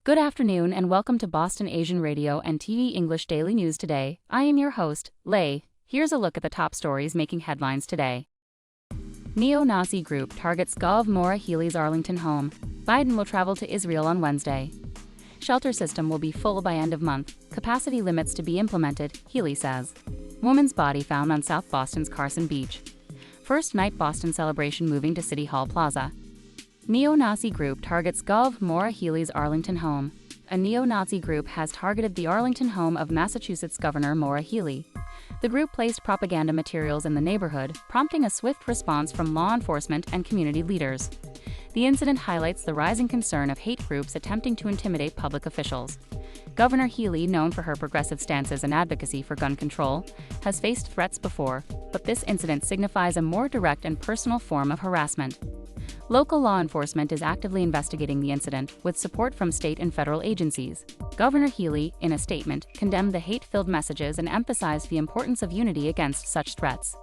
Good afternoon and welcome to Boston Asian Radio and TV English Daily News Today. I am your host, Lei. Here's a look at the top stories making headlines today. Neo-Nazi group targets Gov. Maura Healey's Arlington home. Biden will travel to Israel on Wednesday. Shelter system will be full by end of month. Capacity limits to be implemented, Healey says. Woman's body found on South Boston's Carson beach. First night Boston celebration moving to City Hall Plaza. Neo-Nazi group targets Gov. Maura Healey's Arlington home. A neo-Nazi group has targeted the Arlington home of Massachusetts Governor Maura Healey. The group placed propaganda materials in the neighborhood, prompting a swift response from law enforcement and community leaders. The incident highlights the rising concern of hate groups attempting to intimidate public officials. Governor Healey, known for her progressive stances and advocacy for gun control, has faced threats before, but this incident signifies a more direct and personal form of harassment. Local law enforcement is actively investigating the incident, with support from state and federal agencies. Governor Healey, in a statement, condemned the hate-filled messages and emphasized the importance of unity against such threats.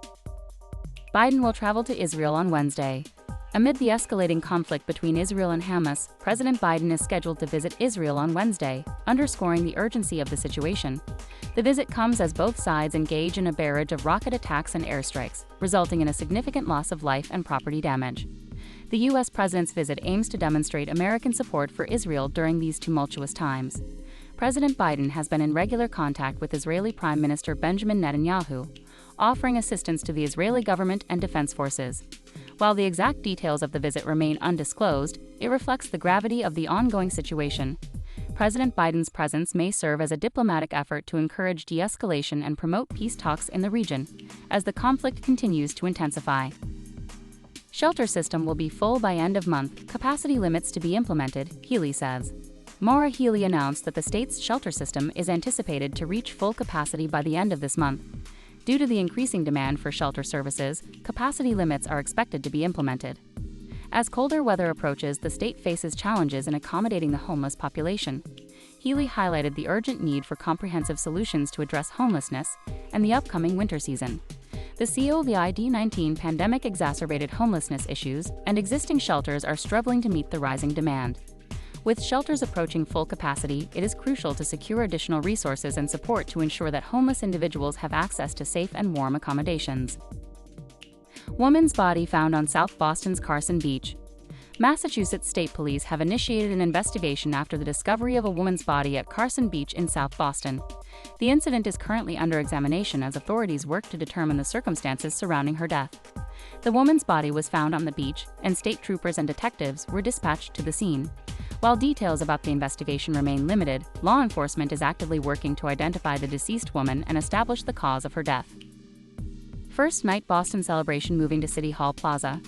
Biden will travel to Israel on Wednesday. Amid the escalating conflict between Israel and Hamas, President Biden is scheduled to visit Israel on Wednesday, underscoring the urgency of the situation. The visit comes as both sides engage in a barrage of rocket attacks and airstrikes, resulting in a significant loss of life and property damage. The U.S. president's visit aims to demonstrate American support for Israel during these tumultuous times. President Biden has been in regular contact with Israeli Prime Minister Benjamin Netanyahu, offering assistance to the Israeli government and defense forces. While the exact details of the visit remain undisclosed, it reflects the gravity of the ongoing situation. President Biden's presence may serve as a diplomatic effort to encourage de-escalation and promote peace talks in the region, as the conflict continues to intensify. Shelter system will be full by end of month, capacity limits to be implemented, Healey says. Maura Healey announced that the state's shelter system is anticipated to reach full capacity by the end of this month. Due to the increasing demand for shelter services, capacity limits are expected to be implemented. As colder weather approaches, the state faces challenges in accommodating the homeless population. Healey highlighted the urgent need for comprehensive solutions to address homelessness and the upcoming winter season. The COVID-19 pandemic exacerbated homelessness issues, and existing shelters are struggling to meet the rising demand. With shelters approaching full capacity, it is crucial to secure additional resources and support to ensure that homeless individuals have access to safe and warm accommodations. Woman's body found on South Boston's Carson beach. Massachusetts State Police have initiated an investigation after the discovery of a woman's body at Carson Beach in South Boston. The incident is currently under examination as authorities work to determine the circumstances surrounding her death. The woman's body was found on the beach, and state troopers and detectives were dispatched to the scene. While details about the investigation remain limited, law enforcement is actively working to identify the deceased woman and establish the cause of her death. First night Boston celebration moving to City Hall Plaza.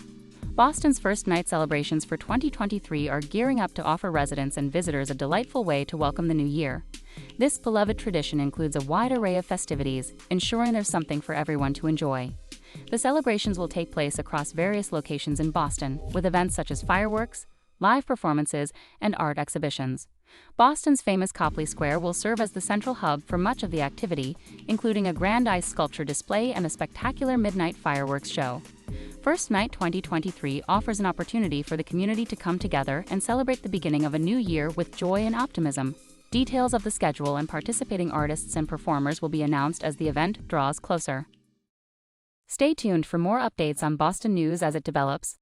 Boston's first night celebrations for 2023 are gearing up to offer residents and visitors a delightful way to welcome the new year. This beloved tradition includes a wide array of festivities, ensuring there's something for everyone to enjoy. The celebrations will take place across various locations in Boston, with events such as fireworks, live performances, and art exhibitions. Boston's famous Copley Square will serve as the central hub for much of the activity, including a grand ice sculpture display and a spectacular midnight fireworks show. First Night 2023 offers an opportunity for the community to come together and celebrate the beginning of a new year with joy and optimism. Details of the schedule and participating artists and performers will be announced as the event draws closer. Stay tuned for more updates on Boston news as it develops.